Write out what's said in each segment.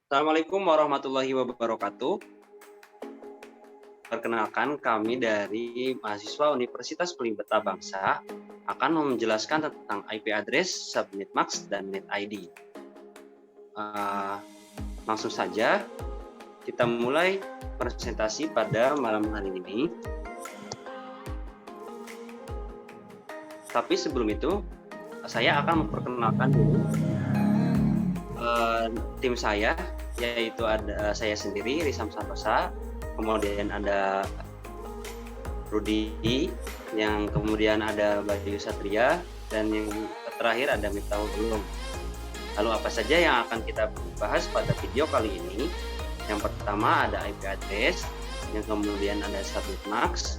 Assalamualaikum warahmatullahi wabarakatuh. Perkenalkan, kami dari mahasiswa Universitas Pelibata Bangsa akan menjelaskan tentang IP address, subnet max, dan net ID. Langsung saja kita mulai presentasi pada malam hari ini. Tapi sebelum itu, saya akan memperkenalkan dulu tim saya, yaitu ada saya sendiri, Risam Santosa, kemudian ada Rudi, yang kemudian ada Bayu Satria, dan yang terakhir ada Miftahul Ulum. Lalu apa saja yang akan kita bahas pada video kali ini? Yang pertama ada IP address, yang kemudian ada subnet max,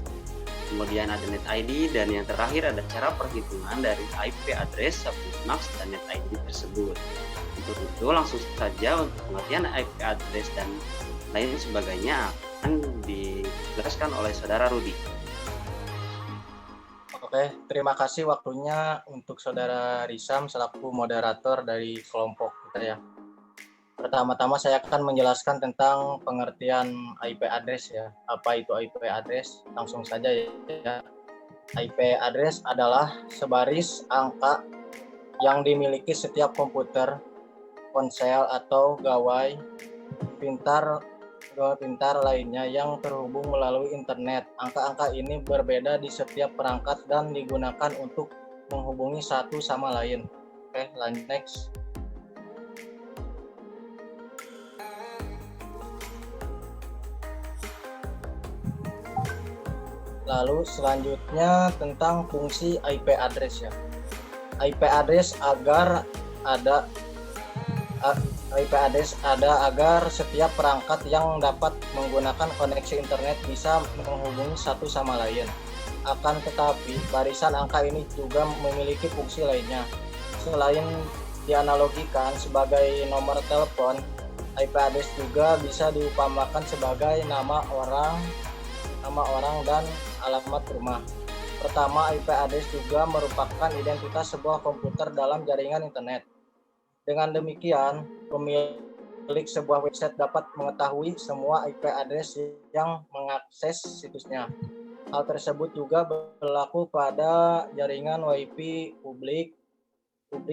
kemudian ada net ID, dan yang terakhir ada cara perhitungan dari IP address, subnet max, dan net ID tersebut. Untuk itu langsung saja untuk pengertian IP address dan lain sebagainya akan dijelaskan oleh saudara Rudi. Oke, terima kasih waktunya untuk saudara Risam selaku moderator dari kelompok kita ya. Pertama-tama saya akan menjelaskan tentang pengertian IP address ya. Apa itu IP address? Langsung saja ya. IP address adalah sebaris angka yang dimiliki setiap komputer, ponsel atau gawai pintar lainnya yang terhubung melalui internet. Angka-angka ini berbeda di setiap perangkat dan digunakan untuk menghubungi satu sama lain. Oke, lanjut next. Lalu selanjutnya tentang fungsi IP address ya. IP address ada agar setiap perangkat yang dapat menggunakan koneksi internet bisa menghubungi satu sama lain. Akan tetapi, barisan angka ini juga memiliki fungsi lainnya. Selain dianalogikan sebagai nomor telepon, IP address juga bisa diupamakan sebagai nama orang dan alamat rumah. Pertama, IP address juga merupakan identitas sebuah komputer dalam jaringan internet. Dengan demikian, pemilik sebuah website dapat mengetahui semua IP address yang mengakses situsnya. Hal tersebut juga berlaku pada jaringan WiFi publik.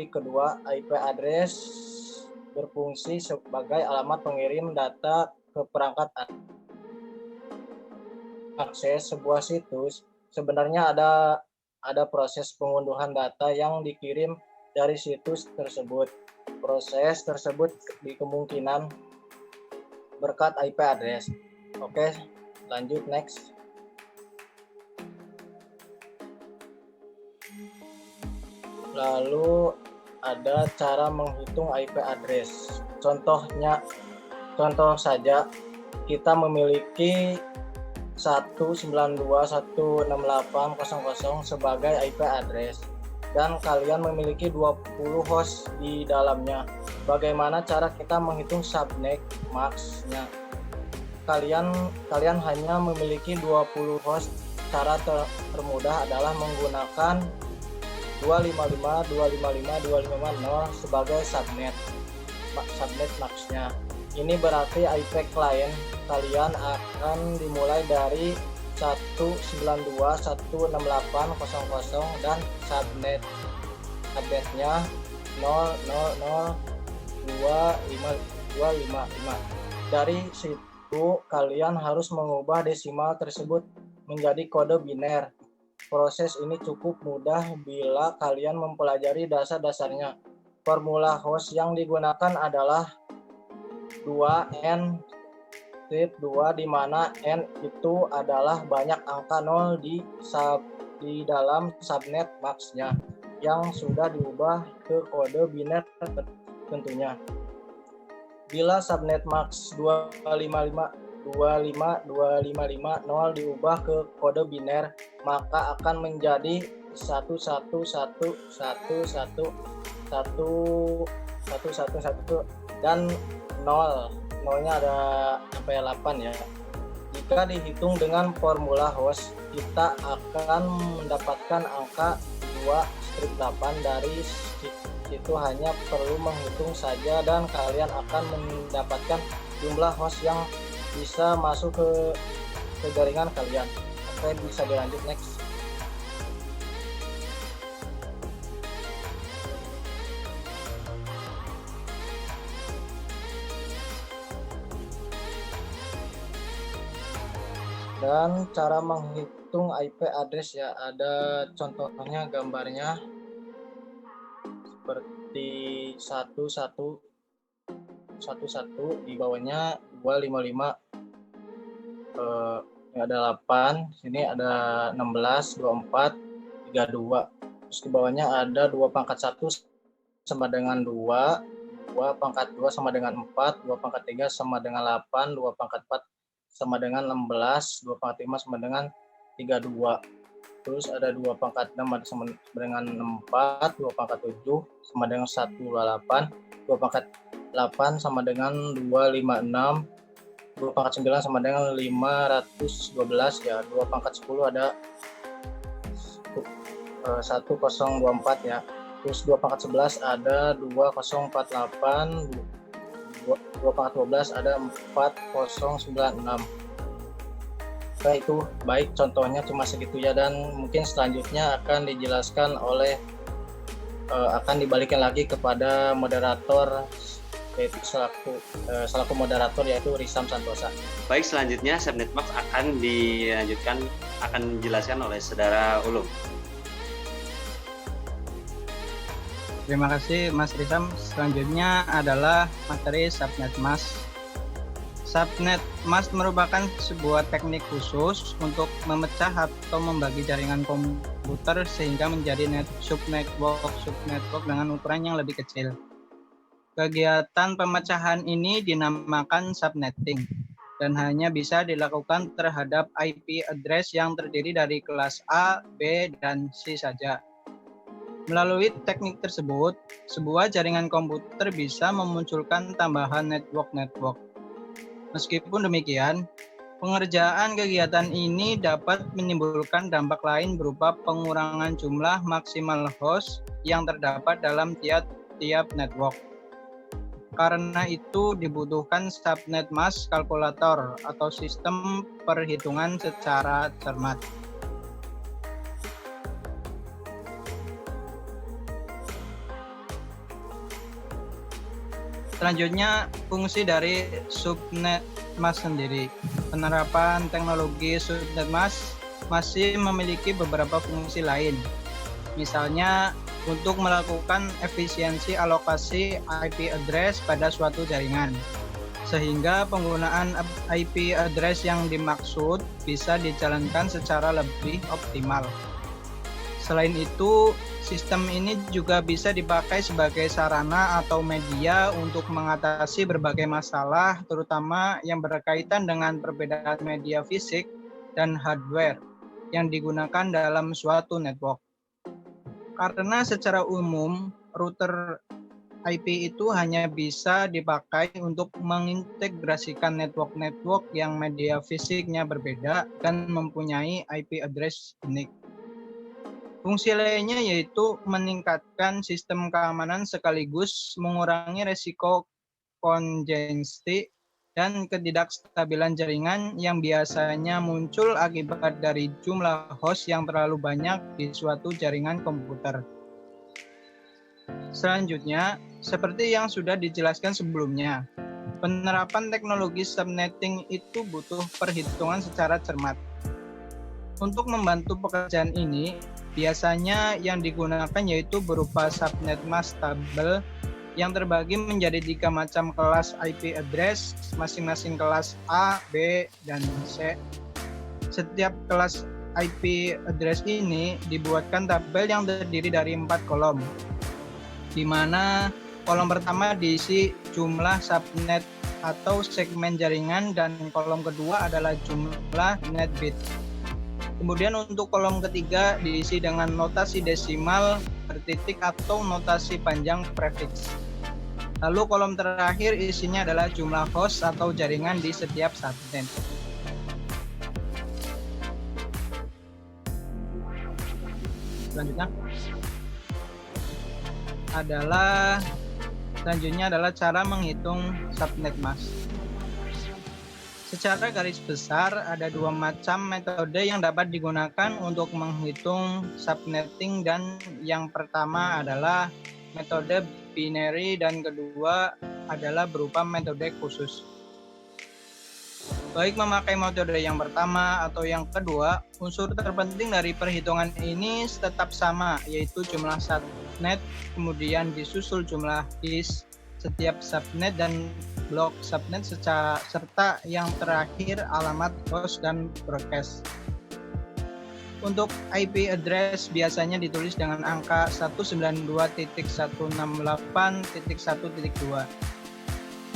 Kedua, IP address berfungsi sebagai alamat pengirim data ke perangkat akses sebuah situs. Sebenarnya ada proses pengunduhan data yang dikirim dari situs tersebut. Proses tersebut dikemungkinan berkat IP address. Oke, lanjut next. Lalu ada cara menghitung IP address. Contoh saja, kita memiliki 192.168.0.0 sebagai IP address dan kalian memiliki 20 host di dalamnya. Bagaimana cara kita menghitung subnet max-nya? Kalian hanya memiliki 20 host. Cara termudah adalah menggunakan 255.255.255.0 sebagai subnet max-nya. Ini berarti IP klien kalian akan dimulai dari 192.168.0.0 dan subnetnya 0002555. Dari situ kalian harus mengubah desimal tersebut menjadi kode biner. Proses ini cukup mudah bila kalian mempelajari dasar-dasarnya. Formula host yang digunakan adalah 2n strip 2 di mana n itu adalah banyak angka 0 di dalam subnet max-nya yang sudah diubah ke kode biner tentunya. Bila subnet max 255.255.0 diubah ke kode biner, maka akan menjadi 1111111 dan 0-nya ada sampai 8 ya. Jika dihitung dengan formula host, kita akan mendapatkan angka 2 strip 8 dari itu hanya perlu menghitung saja dan kalian akan mendapatkan jumlah host yang bisa masuk ke jaringan kalian. Oke, bisa dilanjut next. Dan cara menghitung IP address ya, ada contohnya gambarnya seperti 1111, di bawahnya 255, ini ada 8, sini ada 16, 24, 32. Terus di bawahnya ada 2 pangkat 1 sama dengan 2, 2 pangkat 2 sama dengan 4, 2 pangkat 3 sama dengan 8, 2 pangkat 4 sama dengan 16, 2 pangkat 5 sama dengan 32. Terus ada 2 pangkat 6 sama dengan 4, 2 pangkat 7 sama dengan 128, 2 pangkat 8 sama dengan 256, 2 pangkat 9 sama dengan 512 ya. 2 pangkat 10 ada 1024 ya. Terus 2 pangkat 11 ada 2048, 2 pangkat 12 ada 4096. Nah, itu baik, contohnya cuma segitu ya, dan mungkin selanjutnya akan dijelaskan oleh akan dibalikin lagi kepada moderator, yaitu selaku moderator, yaitu Risam Santosa. Baik, selanjutnya SafeNetMax akan dijelaskan oleh Saudara Ulum. Terima kasih Mas Risam. Selanjutnya adalah materi SafeNetMax. SafeNetMax merupakan sebuah teknik khusus untuk memecah atau membagi jaringan komputer sehingga menjadi subnetwork dengan ukuran yang lebih kecil. Kegiatan pemecahan ini dinamakan subnetting dan hanya bisa dilakukan terhadap IP address yang terdiri dari kelas A, B, dan C saja. Melalui teknik tersebut, sebuah jaringan komputer bisa memunculkan tambahan network. Meskipun demikian, pengerjaan kegiatan ini dapat menimbulkan dampak lain berupa pengurangan jumlah maksimal host yang terdapat dalam tiap network. Karena itu dibutuhkan SafeNetMax kalkulator atau sistem perhitungan secara cermat. Selanjutnya, fungsi dari SafeNetMax sendiri. Penerapan teknologi SafeNetMax masih memiliki beberapa fungsi lain. Misalnya, untuk melakukan efisiensi alokasi IP address pada suatu jaringan, sehingga penggunaan IP address yang dimaksud bisa dijalankan secara lebih optimal. Selain itu, sistem ini juga bisa dipakai sebagai sarana atau media untuk mengatasi berbagai masalah, terutama yang berkaitan dengan perbedaan media fisik dan hardware yang digunakan dalam suatu network. Karena secara umum, router IP itu hanya bisa dipakai untuk mengintegrasikan network yang media fisiknya berbeda dan mempunyai IP address unik. Fungsi lainnya yaitu meningkatkan sistem keamanan sekaligus mengurangi resiko kongessi dan ketidakstabilan jaringan yang biasanya muncul akibat dari jumlah host yang terlalu banyak di suatu jaringan komputer. Selanjutnya, seperti yang sudah dijelaskan sebelumnya, penerapan teknologi subnetting itu butuh perhitungan secara cermat. Untuk membantu pekerjaan ini, biasanya yang digunakan yaitu berupa SafeNetMax tabel yang terbagi menjadi 3 macam kelas IP address, masing-masing kelas A, B, dan C. Setiap kelas IP address ini dibuatkan tabel yang terdiri dari 4 kolom, di mana kolom pertama diisi jumlah subnet atau segmen jaringan dan kolom kedua adalah jumlah net bit. Kemudian untuk kolom ketiga diisi dengan notasi desimal, bertitik atau notasi panjang prefix. Lalu kolom terakhir isinya adalah jumlah host atau jaringan di setiap subnet. Selanjutnya, adalah selanjutnya adalah cara menghitung subnet mask. Secara garis besar ada dua macam metode yang dapat digunakan untuk menghitung subnetting, dan yang pertama adalah metode binary dan kedua adalah berupa metode khusus. Baik memakai metode yang pertama atau yang kedua, unsur terpenting dari perhitungan ini tetap sama, yaitu jumlah subnet, kemudian disusul jumlah disk setiap subnet dan blok subnet serta yang terakhir alamat host dan broadcast. Untuk IP address biasanya ditulis dengan angka 192.168.1.2.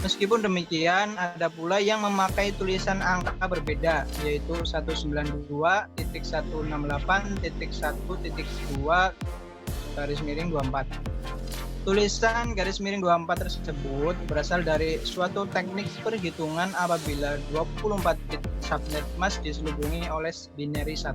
Meskipun demikian, ada pula yang memakai tulisan angka berbeda, yaitu 192.168.1.2/24. Tulisan _24 tersebut berasal dari suatu teknik perhitungan apabila 24 bit subnet mask diselubungi oleh binary 1.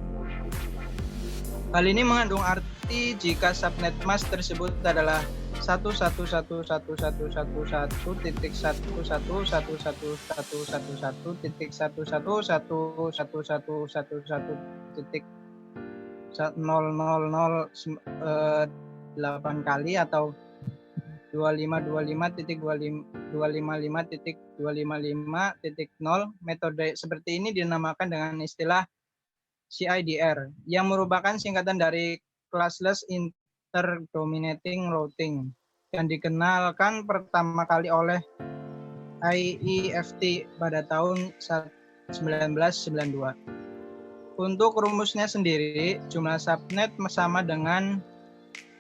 Hal ini mengandung arti jika subnet mask tersebut adalah 111.111.111.111.00008 kali atau 2525.255.255.0. Metode seperti ini dinamakan dengan istilah CIDR, yang merupakan singkatan dari Classless Interdominating Routing, yang dikenalkan pertama kali oleh IEFT pada tahun 1992. Untuk rumusnya sendiri, jumlah subnet sama dengan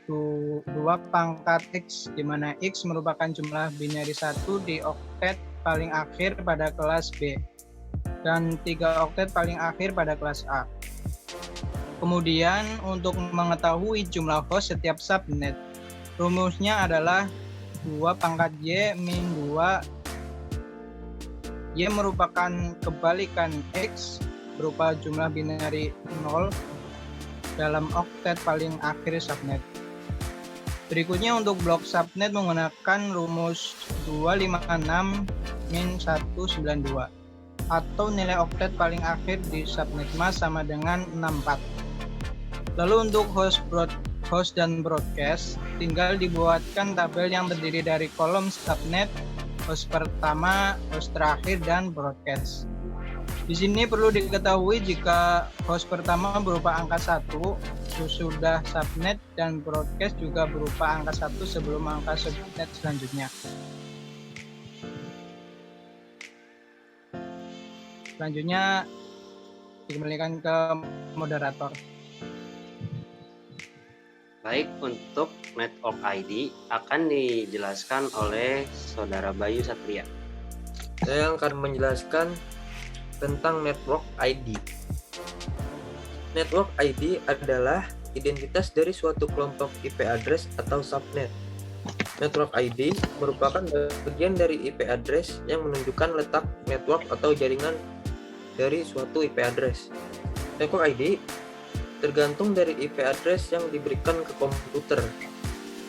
2 pangkat X, di mana X merupakan jumlah binary 1 di oktet paling akhir pada kelas B dan 3 oktet paling akhir pada kelas A. Kemudian untuk mengetahui jumlah host setiap subnet, rumusnya adalah 2 pangkat Y min 2. Y merupakan kebalikan X berupa jumlah binary 0 dalam oktet paling akhir subnet. Berikutnya untuk blok subnet menggunakan rumus 256 min 192 atau nilai oktet paling akhir di subnet mask sama dengan 64. Lalu untuk host dan broadcast, tinggal dibuatkan tabel yang terdiri dari kolom subnet, host pertama, host terakhir, dan broadcast. Di sini perlu diketahui jika host pertama berupa angka 1, sesudah subnet, dan broadcast juga berupa angka 1 sebelum angka subnet selanjutnya. Selanjutnya dikembalikan ke moderator. Baik, untuk network ID akan dijelaskan oleh Saudara Bayu Satria. Saya akan menjelaskan tentang network ID. Network ID adalah identitas dari suatu kelompok IP address atau subnet. Network ID merupakan bagian dari IP address yang menunjukkan letak network atau jaringan dari suatu IP address. Network ID tergantung dari IP address yang diberikan ke komputer.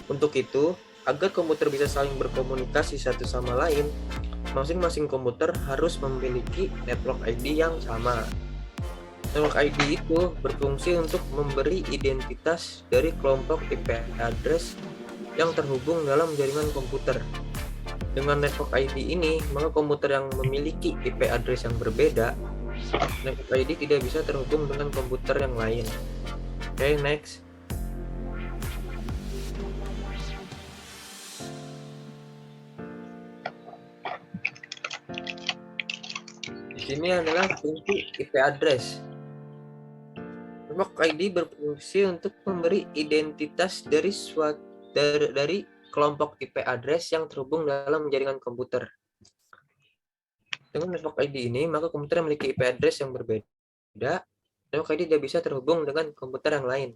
Untuk itu, agar komputer bisa saling berkomunikasi satu sama lain, masing-masing komputer harus memiliki network ID yang sama. Network ID itu berfungsi untuk memberi identitas dari kelompok IP address yang terhubung dalam jaringan komputer. Dengan network ID ini, maka komputer yang memiliki IP address yang berbeda, network ID tidak bisa terhubung dengan komputer yang lain. Oke, next. Di sini adalah fungsi IP address. Network ID berfungsi untuk memberi identitas dari kelompok IP address yang terhubung dalam jaringan komputer. Dengan network ID ini, maka komputer yang memiliki IP address yang berbeda. Network ID tidak bisa terhubung dengan komputer yang lain.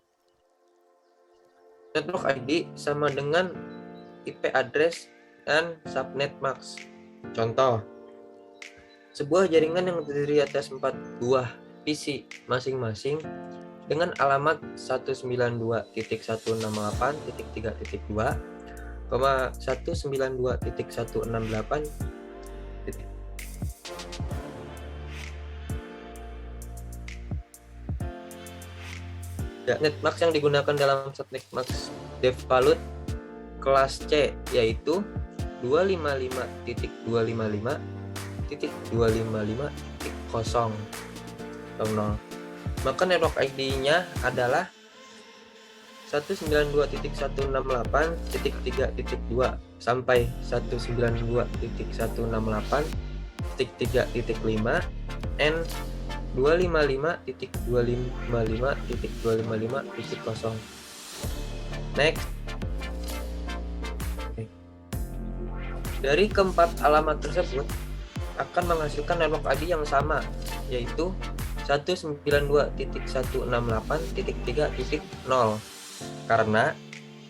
Network ID sama dengan IP address dan subnet mask. Contoh, sebuah jaringan yang terdiri atas 4 buah PC masing-masing dengan alamat 192.168.3.2 192.168. Ya, netmask yang digunakan dalam netmask DevPalut kelas C yaitu 255.255.255.0. Maka network ID-nya adalah 192.168.3.2 sampai 192.168.3.5 N 255.255.255.0. Next. Dari keempat alamat tersebut akan menghasilkan network ID yang sama, yaitu 192.168.3.0. Karena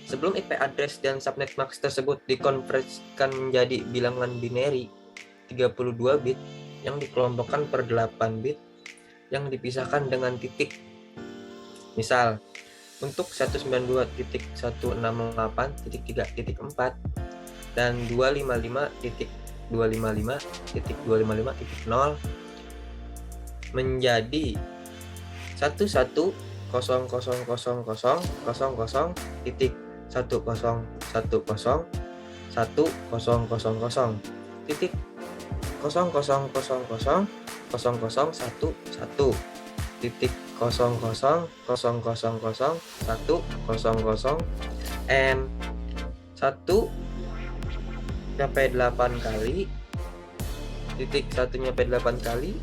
sebelum IP address dan subnet mask tersebut dikonversikan menjadi bilangan binary 32 bit yang dikelompokkan per 8 bit yang dipisahkan dengan titik. Misal, untuk 192.168.3.4 dan 255.255.255.0 menjadi 1 M 1 nyampe 8 kali, titik 1 nyampe 8 kali,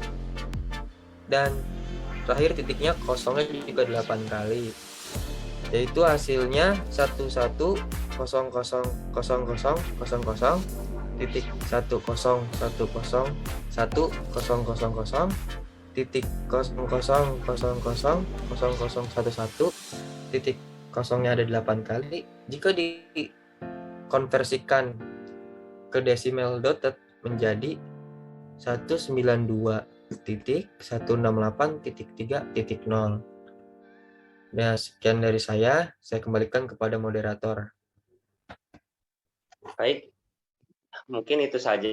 dan terakhir titiknya kosongnya juga 8 kali, yaitu hasilnya 11000000 titik 1010100 titik 00000011 titik kosongnya ada 8 kali. Jika dikonversikan ke decimal dotted menjadi 192.168.3.0. Nah, sekian dari saya kembalikan kepada moderator. Baik, mungkin itu saja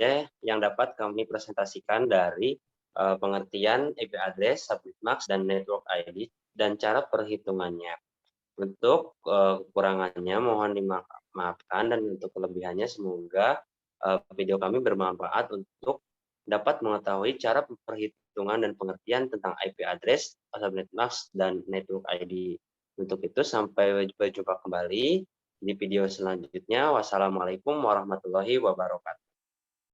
ya yang dapat kami presentasikan dari pengertian IP address, subnet mask, dan network ID dan cara perhitungannya. Untuk kekurangannya mohon dimaafkan, dan untuk kelebihannya semoga video kami bermanfaat untuk dapat mengetahui cara perhitungan dan pengertian tentang IP address, subnet mask, dan network ID. Untuk itu sampai berjumpa kembali di video selanjutnya. Wassalamualaikum warahmatullahi wabarakatuh.